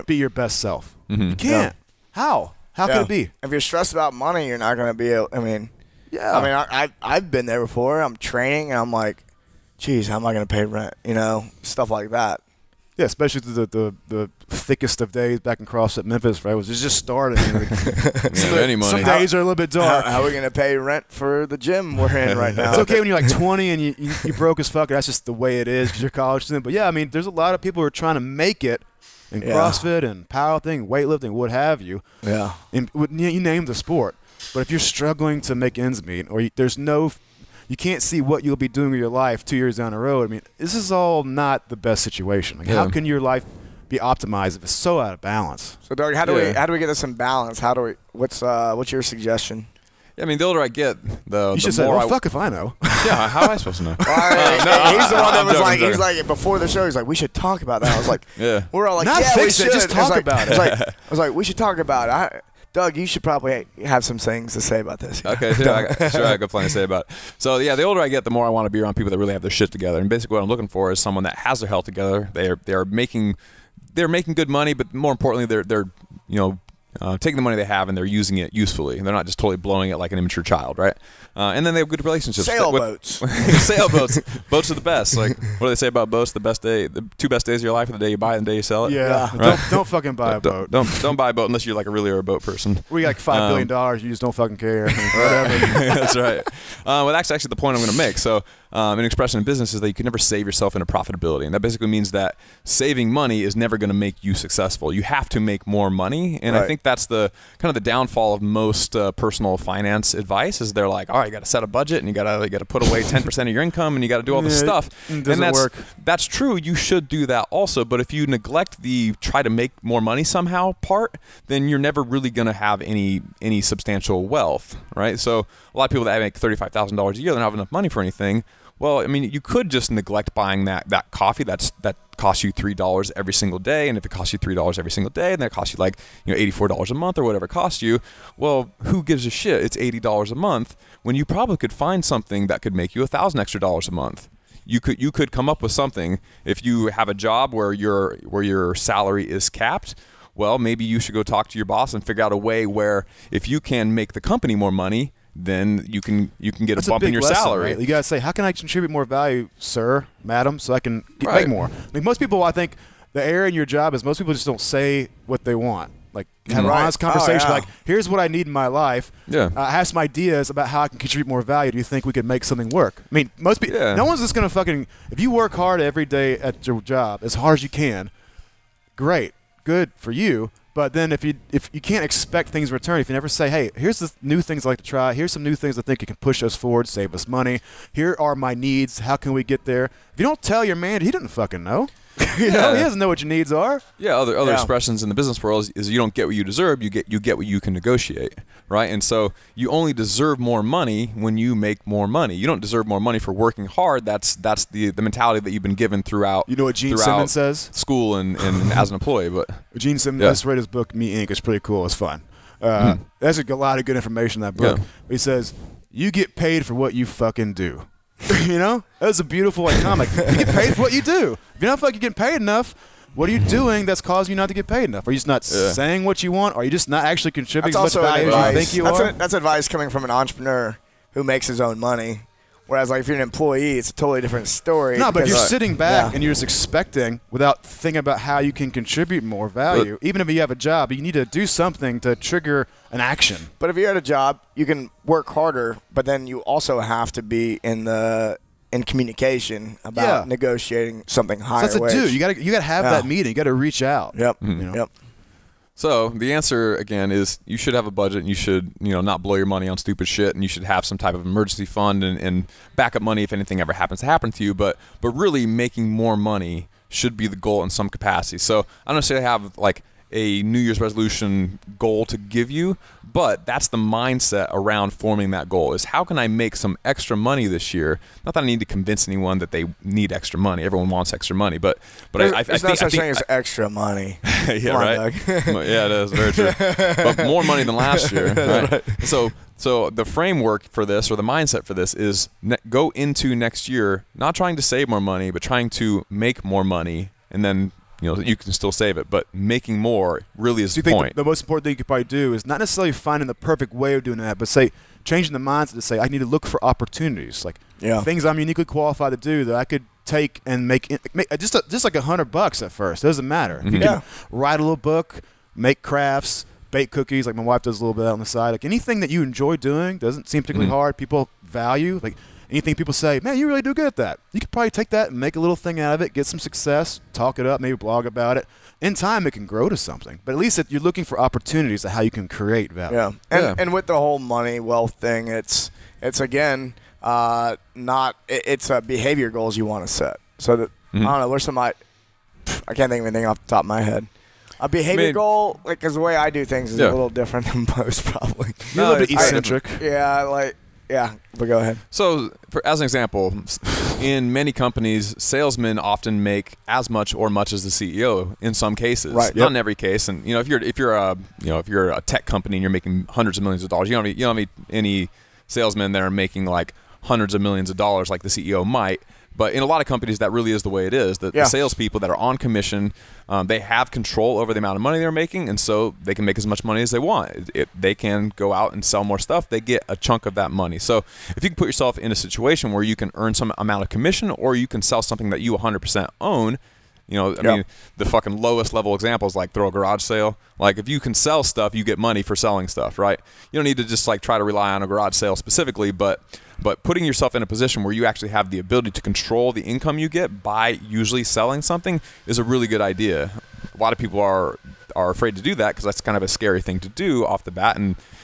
be your best self? You can't. Yeah. How could it be? If you're stressed about money, you're not going to be able. I've been there before. I'm training, and I'm like, geez, how am I going to pay rent? Stuff like that. Yeah, especially the thickest of days back in CrossFit Memphis, right? It was just starting. Any money. Some days are a little bit dark. How are we going to pay rent for the gym we're in right now? It's okay when you're like 20 and you broke as fuck. That's just the way it is because you're a college student. But yeah, I mean, there's a lot of people who are trying to make it in CrossFit and powerlifting, weightlifting, what have you. Yeah. And you name the sport. But if you're struggling to make ends meet, or you can't see what you'll be doing with your life 2 years down the road, I mean, this is all not the best situation. Like, how can your life be optimized if it's so out of balance? So, Doug, how do we get this in balance? What's your suggestion? Yeah, I mean, the older I get, you should say, well, fuck if I know. Yeah, how am I supposed to know? He's the one that was like, he's like, before the show, he's like, we should talk about that. I was like, we're all like, not fix it, just talk about it. I was like, we should talk about it. Doug, you should probably have some things to say about this. Okay, I got plenty to say about it. So, yeah, the older I get, the more I want to be around people that really have their shit together. And basically what I'm looking for is someone that has their health together. They're making good money, but more importantly, they're taking the money they have and they're using it usefully. And they're not just totally blowing it like an immature child, right? And then they have good relationships. Sailboats. Sailboats. Boats are the best. Like, what do they say about boats? The 2 best days of your life are the day you buy it and the day you sell it. Yeah. Right? Don't fucking buy a boat. Don't buy a boat unless you're like really are a boat person. We got like $5 billion. You just don't fucking care. Whatever. That's right. Well, that's actually the point I'm going to make. So, an expression in business is that you can never save yourself into profitability, and that basically means that saving money is never going to make you successful. You have to make more money, and I think that's the kind of the downfall of most personal finance advice. Is they're like, all right, you got to set a budget, and you got to put away 10% of your income, and you got to do all this stuff. It doesn't work. That's true. You should do that also, but if you neglect the try to make more money somehow part, then you're never really going to have any substantial wealth, right? So a lot of people that make $35,000 a year, they don't have enough money for anything. Well, I mean, you could just neglect buying that coffee that costs you $3 every single day, and if it costs you $3 every single day, then that costs you like $84 a month or whatever it costs you. Well, who gives a shit? It's $80 a month when you probably could find something that could make you $1,000 extra a month. You could come up with something if you have a job where your salary is capped. Well, maybe you should go talk to your boss and figure out a way where if you can make the company more money, then you can get a bump in your salary. Right? You gotta say, how can I contribute more value, sir, madam, so I can make more? I mean, most people, I think, the error in your job is most people just don't say what they want. Like, have an honest conversation. Like, here's what I need in my life. Yeah. I have some ideas about how I can contribute more value. Do you think we could make something work? I mean, most people, no one's just gonna fucking. If you work hard every day at your job as hard as you can, great, good for you. But then if you can't expect things in return, if you never say, hey, here's the new things I like to try, here's some new things I think it can push us forward, save us money, here are my needs, how can we get there? If you don't tell your man, he doesn't fucking know. You know, he doesn't know what your needs are. Yeah, other expressions in the business world is you don't get what you deserve, you get what you can negotiate, right? And so you only deserve more money when you make more money. You don't deserve more money for working hard. That's the mentality that you've been given throughout. You know what Gene Simmons says? School and as an employee, but Gene Simmons, I just read his book Me Inc. It's pretty cool. It's fun. There's a lot of good information in that book. He says, "You get paid for what you fucking do." You know, that's a beautiful comic. You get paid for what you do. If you don't feel like you're getting paid enough, what are you doing that's causing you not to get paid enough? Are you just not saying what you want? Or are you just not actually contributing as much value as you think you are? That's advice coming from an entrepreneur who makes his own money. Whereas, like, if you're an employee, it's a totally different story. No, but if you're sitting back and you're just expecting without thinking about how you can contribute more value, even if you have a job, you need to do something to trigger an action. But if you're at a job, you can work harder, but then you also have to be in communication about negotiating something higher. So that's a do. You gotta have that meeting. You gotta reach out. Yep. You know? Yep. So the answer again is you should have a budget, and you should not blow your money on stupid shit, and you should have some type of emergency fund and backup money if anything ever happens to happen to you. But really making more money should be the goal in some capacity. So I don't necessarily have like a New Year's resolution goal to give you, but that's the mindset around forming that goal is how can I make some extra money this year? Not that I need to convince anyone that they need extra money. Everyone wants extra money, but I think no such thing as extra money. Yeah, right. Yeah, it is very true. But more money than last year. Right? So the framework for this, or the mindset for this, is go into next year not trying to save more money, but trying to make more money, and then you can still save it, but making more really is the point. The most important thing you could probably do is not necessarily finding the perfect way of doing that, but say changing the mindset to say I need to look for opportunities, like things I'm uniquely qualified to do that I could take and make just like $100 at first. It doesn't matter. You can write a little book, make crafts, bake cookies, like my wife does a little bit on the side. Like anything that you enjoy doing, doesn't seem particularly hard, people value, like anything people say, man, you really do good at that. You could probably take that and make a little thing out of it, get some success, talk it up, maybe blog about it. In time, it can grow to something. But at least you're looking for opportunities of how you can create value. Yeah, and with the whole money wealth thing, it's again it's behavior goals you want to set. So that I don't know, where's I can't think of anything off the top of my head. A behavior goal, like, because the way I do things is a little different than most, probably. You're a little bit eccentric. Yeah, but go ahead. So, as an example, in many companies, salesmen often make as much or much as the CEO in some cases. Right. Not in every case. And if you're a tech company and you're making hundreds of millions of dollars, you don't have any salesmen that are making like hundreds of millions of dollars like the CEO might. But in a lot of companies, that really is the way it is. The salespeople that are on commission, they have control over the amount of money they're making, and so they can make as much money as they want. If they can go out and sell more stuff, they get a chunk of that money. So if you can put yourself in a situation where you can earn some amount of commission, or you can sell something that you 100% own. I mean, the fucking lowest level examples, like throw a garage sale. Like, if you can sell stuff, you get money for selling stuff, right? You don't need to just like try to rely on a garage sale specifically, but putting yourself in a position where you actually have the ability to control the income you get by usually selling something is a really good idea. A lot of people are afraid to do that because that's kind of a scary thing to do off the bat,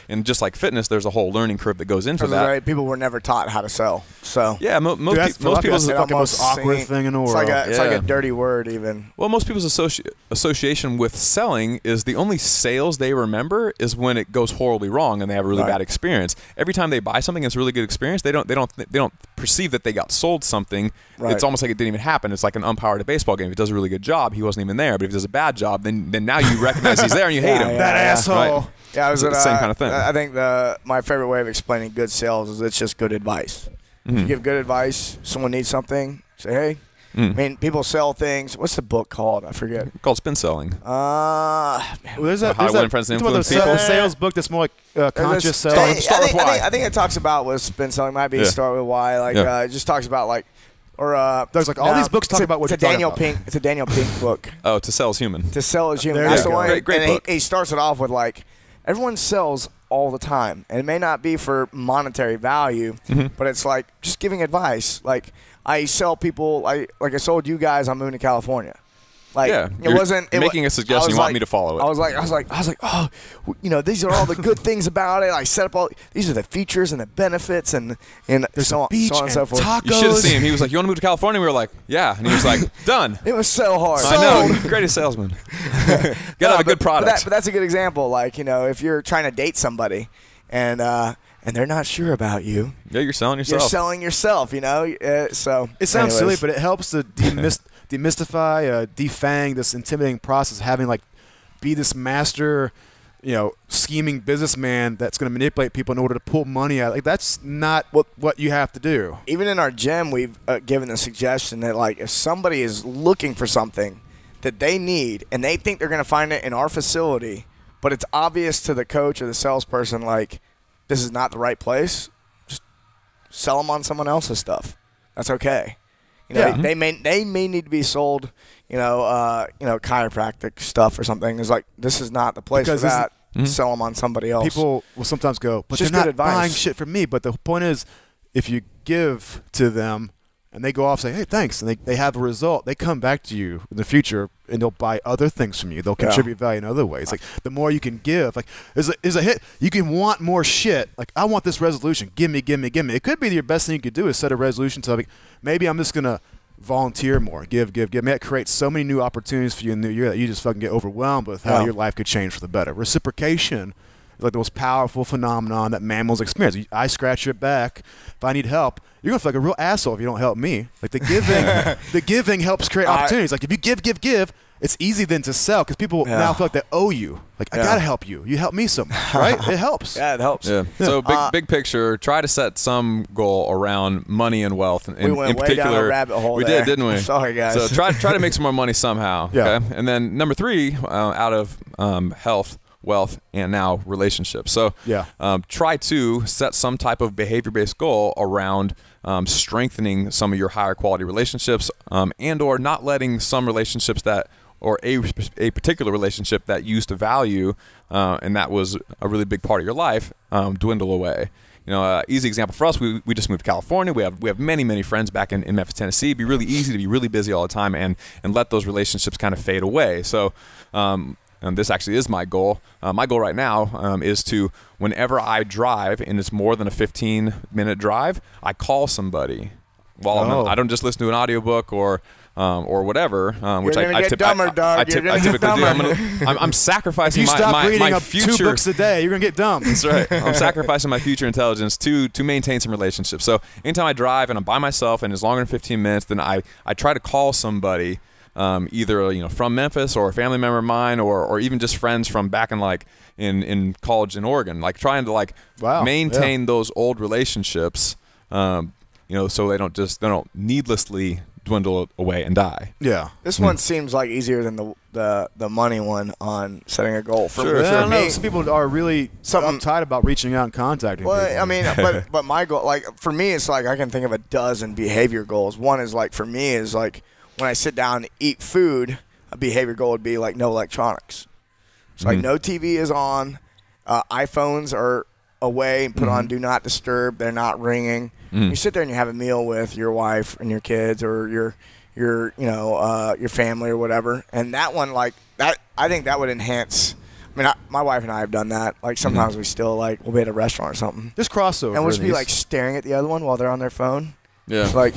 and just like fitness, there's a whole learning curve that goes into that. Right, people were never taught how to sell. So yeah, most people. It's the fucking most awkward thing in the world. It's like a dirty word, even. Well, most people's association with selling is the only sales they remember is when it goes horribly wrong and they have a really bad experience. Every time they buy something, it's a really good experience. They don't perceive that they got sold something. Right. It's almost like it didn't even happen. It's like an umpire at a baseball game. If he does a really good job, he wasn't even there. But if he does a bad job, then now you recognize he's there and you hate him. That asshole. Right? Yeah, it's the same kind of thing. I think my favorite way of explaining good sales is it's just good advice. If you give good advice, someone needs something, say, hey. I mean, people sell things. What's the book called? I forget. It's called Spin Selling. There's a sales book that's more like conscious selling. Start with why. I think it talks about what spin selling might be. Start with why. Like it just talks about like. There's like all these books talk about what you're talking about. It's a Daniel Pink book. Oh, To Sell is Human. To Sell is Human. That's the one. Great book. He starts it off with like, everyone sells all the time, and it may not be for monetary value, but it's like just giving advice. Like I sell people, like I sold you guys on Moon to California. Like it wasn't making a suggestion. You want me to follow it? I was like, oh, these are all the good things about it. I set up all these are the features and the benefits and so on and so forth. Tacos. You should have seen him. He was like, "You want to move to California?" We were like, "Yeah," and he was like, "Done." It was so hard. I know, greatest salesman. Gotta have a good product. But that's a good example. Like if you're trying to date somebody and they're not sure about you. Yeah, you're selling yourself. You're selling yourself. So it sounds silly, but it helps to demystify, defang this intimidating process of having be this master, scheming businessman that's going to manipulate people in order to pull money out. Like that's not what you have to do. Even in our gym, we've given the suggestion that if somebody is looking for something that they need and they think they're going to find it in our facility, but it's obvious to the coach or the salesperson this is not the right place, just sell them on someone else's stuff. That's okay. They may need to be sold, chiropractic stuff or something. It's like, this is not the place for that. Sell them on somebody else. People will sometimes go, but they're not buying shit from me. But the point is, if you give to them and they go off and say, hey, thanks, and they have a result, they come back to you in the future and they'll buy other things from you. They'll contribute value in other ways. Like the more you can give, is a hit. You can want more shit. Like, I want this resolution. Give me. It could be your best thing you could do is set a resolution to maybe I'm just gonna volunteer more, give. It creates so many new opportunities for you in the new year that you just fucking get overwhelmed with how your life could change for the better. Reciprocation is like the most powerful phenomenon that mammals experience. I scratch your back. If I need help, you're gonna feel like a real asshole if you don't help me. Like the giving helps create opportunities. Like if you give, it's easy then to sell because people now feel like they owe you. Like I gotta help you. You help me so much, right? It helps. Yeah, it helps. Yeah. So big picture. Try to set some goal around money and wealth. We went way down a rabbit hole. We did, didn't we? Sorry, guys. So try to make some more money somehow. Yeah. Okay. And then number 3, out of health, wealth, and now relationships. So try to set some type of behavior-based goal around strengthening some of your higher quality relationships, and or not letting some relationships or a particular relationship that you used to value and that was a really big part of your life dwindle away. Easy example for us, we just moved to California. We have many very friends back in Memphis, Tennessee. It'd be really easy to be really busy all the time and let those relationships kind of fade away. So and this actually is my goal. My goal right now is to, whenever I drive and it's more than a 15-minute drive, I call somebody. I don't just listen to an audiobook or whatever, which I typically do. I'm sacrificing my future. 2 books a day, you're gonna get dumb. That's right. I'm sacrificing my future intelligence to maintain some relationships. So anytime I drive and I'm by myself and it's longer than 15 minutes, then I try to call somebody. Either from Memphis or a family member of mine or even just friends from back in college in Oregon, trying to maintain those old relationships so they don't needlessly dwindle away and die. Yeah. This one seems like easier than the money one on setting a goal. For, Sure. for I don't know. me, Some people are really uptight about reaching out and contacting people. well, I mean, but my goal, like for me, it's like I can think of a dozen behavior goals. One is like for me is like when I sit down to eat food, a behavior goal would be like no electronics. So like no TV is on, iPhones are away and put on do not disturb. They're not ringing. You sit there and you have a meal with your wife and your kids or your family or whatever. And that one, like that, I think that would enhance. I mean, my wife and I have done that. Like sometimes we still we'll be at a restaurant or something, Just crossover. and we'll just be these. like staring at the other one while they're on their phone. Yeah. Like,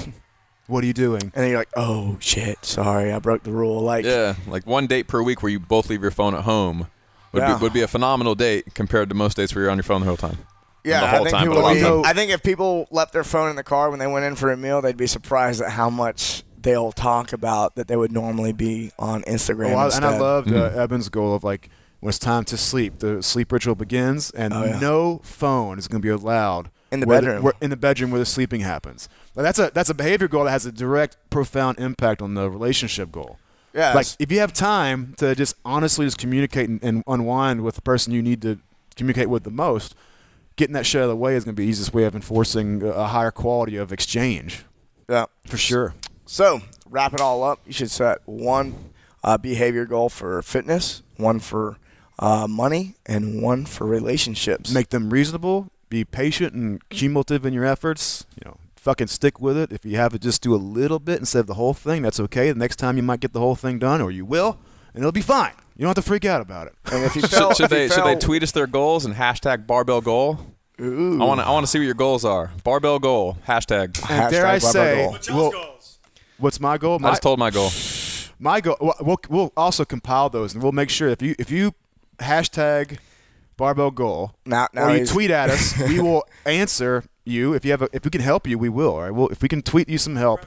what are you doing? and then you're like, oh shit, sorry, I broke the rule. Like, Yeah, like one date per week where you both leave your phone at home would be a phenomenal date compared to most dates where you're on your phone the whole time. yeah, the whole I think time, people but a lot would of be- time. I think if people left their phone in the car when they went in for a meal, they'd be surprised at how much they'll talk about that they would normally be on Instagram. And instead. I loved Evan's goal of like when it's time to sleep, the sleep ritual begins, and no phone is going to be allowed In the where bedroom. in the bedroom where the sleeping happens. Like that's a behavior goal that has a direct, profound impact on the relationship goal. Yeah, Like if you have time to just honestly just communicate and unwind with the person you need to communicate with the most, getting that shit out of the way is going to be the easiest way of enforcing a higher quality of exchange. yeah. For sure. So, wrap it all up. You should set one behavior goal for fitness, one for money, and one for relationships. Make them reasonable, be patient and cumulative in your efforts. Fucking stick with it. If you have to just do a little bit instead of the whole thing, that's okay. The next time you might get the whole thing done, or you will, and it'll be fine. You don't have to freak out about it. and if you fail, Should if you they fail- tweet us their goals and hashtag barbell goal? Ooh. I want to see what your goals are. Barbell goal hashtag. And dare Hashtag I barbell say, goal. What's y'all's goals? what's my goal? I just told my goal. My goal. We'll also compile those, and we'll make sure if you hashtag barbell goal, Now or you he's- tweet at us, we will answer you. If we can help you, we will. All right. If we can tweet you some help,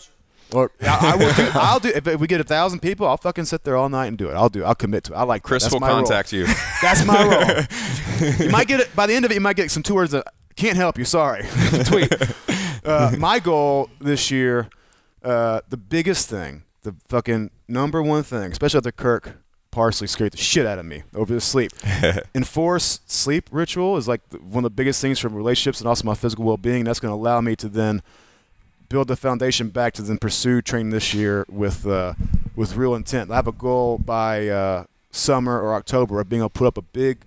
or I will. I'll do. If we get 1,000 people, I'll fucking sit there all night and do it. I'll commit to it. I like Chris that. That's will my role. contact you. That's my role. You might get it by the end of it. You might get some 2 words that can't help you. Sorry. Tweet. My goal this year, the biggest thing, the fucking number one thing, especially after Kirk Parsley scared the shit out of me over the sleep. Enforce sleep ritual is like one of the biggest things for relationships and also my physical well-being. That's going to allow me to then build the foundation back to then pursue training this year with real intent. I have a goal by summer or October of being able to put up a big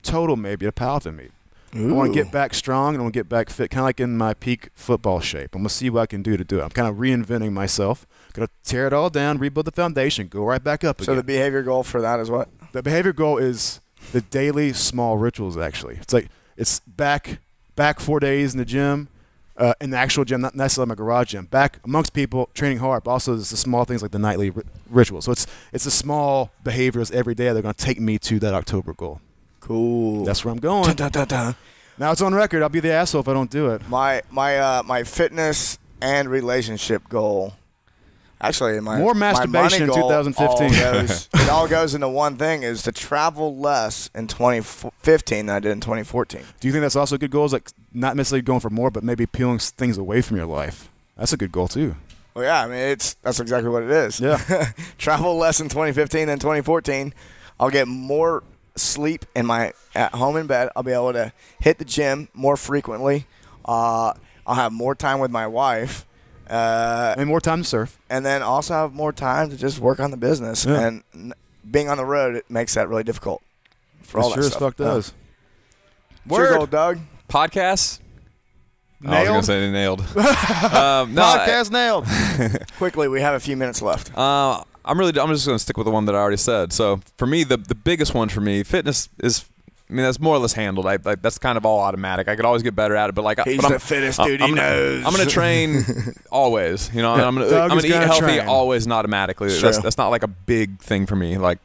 total, maybe a powerlifting meet. I want to get back strong and I want to get back fit, kind of like in my peak football shape. I'm going to see what I can do to do it. I'm kind of reinventing myself. Going to tear it all down, rebuild the foundation, go right back up again. So the behavior goal for that is what? The behavior goal is the daily small rituals, actually. It's like it's back 4 days in the gym, in the actual gym, not necessarily my garage gym. Back amongst people, training hard, but also there's the small things like the nightly ritual. So it's the small behaviors every day that are going to take me to that October goal. Cool. That's where I'm going. Dun, dun, dun, dun. Now it's on record. I'll be the asshole if I don't do it. My fitness and relationship goal. Actually, More masturbation in 2015. It all goes into one thing: is to travel less in 2015 than I did in 2014. Do you think that's also a good goal? Is like not necessarily going for more, but maybe peeling things away from your life. That's a good goal too. Well, yeah, I mean that's exactly what it is. Yeah. Travel less in 2015 than 2014. I'll get more sleep at home in bed. I'll be able to hit the gym more frequently. I'll have more time with my wife. And more time to surf. And then also have more time to just work on the business. Yeah. And being on the road, it makes that really difficult for all It sure that as stuff. fuck does. What's your Word. goal, Doug? Podcasts? Nailed? I was going to say nailed. Podcast nailed. Quickly, we have a few minutes left. I'm just going to stick with the one that I already said. So for me, the biggest one for me, fitness is. I mean, that's more or less handled. That's kind of all automatic. I could always get better at it, but like He's but I'm, the fittest dude I'm he gonna, knows. I'm going to train always. You know, and I'm going Doug is to eat gonna healthy train. always and automatically. Sure. That's not like a big thing for me. Like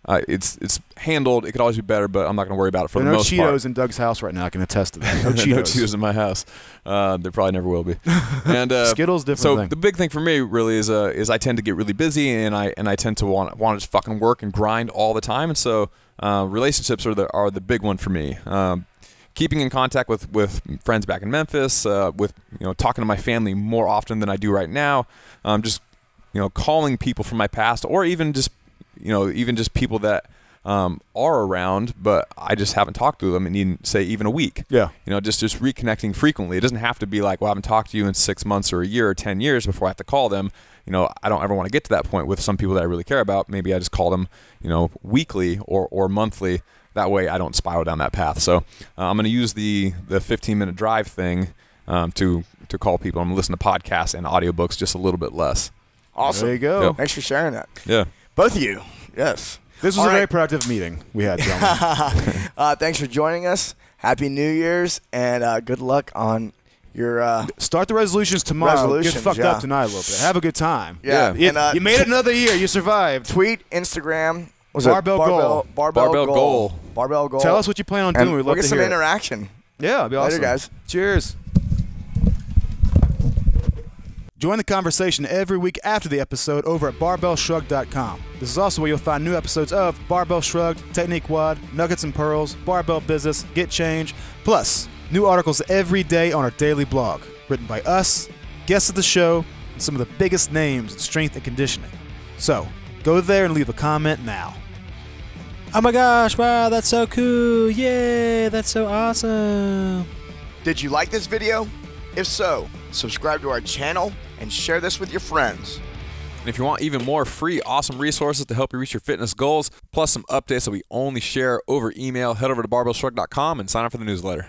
it's handled. It could always be better, but I'm not going to worry about it for There the are no most Cheetos part. in Doug's house right now. I can attest to that. No No Cheetos. Cheetos in my house. There probably never will be. And Skittles, different So thing. the big thing for me really is I tend to get really busy and I tend to want to just fucking work and grind all the time. And so relationships are the big one for me. keeping in contact with friends back in Memphis, with talking to my family more often than I do right now, just calling people from my past, or even just people that are around, but I just haven't talked to them in, say, even a week. Yeah. Just reconnecting frequently. It doesn't have to be like, well, I haven't talked to you in 6 months or a year or 10 years before I have to call them. I don't ever want to get to that point with some people that I really care about. Maybe I just call them, weekly or monthly. That way I don't spiral down that path. So I'm going to use the 15-minute drive thing to call people. I'm going to listen to podcasts and audiobooks just a little bit less. Awesome. There you go. Yep. Thanks for sharing that. Yeah. Both of you. Yes. This was All a very right. productive meeting we had, gentlemen. Thanks for joining us. Happy New Year's, and good luck on your Start the resolutions tomorrow. Resolutions, Get fucked yeah. up tonight a little bit. Have a good time. Yeah. You made it another year. You survived. tweet, Instagram. Was Barbell it? goal. Barbell Barbell goal. goal. Barbell goal. Tell us what you plan on doing. and We'd we'll love get to some hear it. interaction. Yeah, it'd be awesome. Later, guys. Cheers. Join the conversation every week after the episode over at barbellshrugged.com. This is also where you'll find new episodes of Barbell Shrugged, Technique Wad, Nuggets and Pearls, Barbell Business, Get Change, plus new articles every day on our daily blog, written by us, guests of the show, and some of the biggest names in strength and conditioning. So, go there and leave a comment now. Oh my gosh, wow, that's so cool. Yay, that's so awesome. Did you like this video? If so, subscribe to our channel and share this with your friends. And if you want even more free, awesome resources to help you reach your fitness goals, plus some updates that we only share over email, head over to barbellshrugged.com and sign up for the newsletter.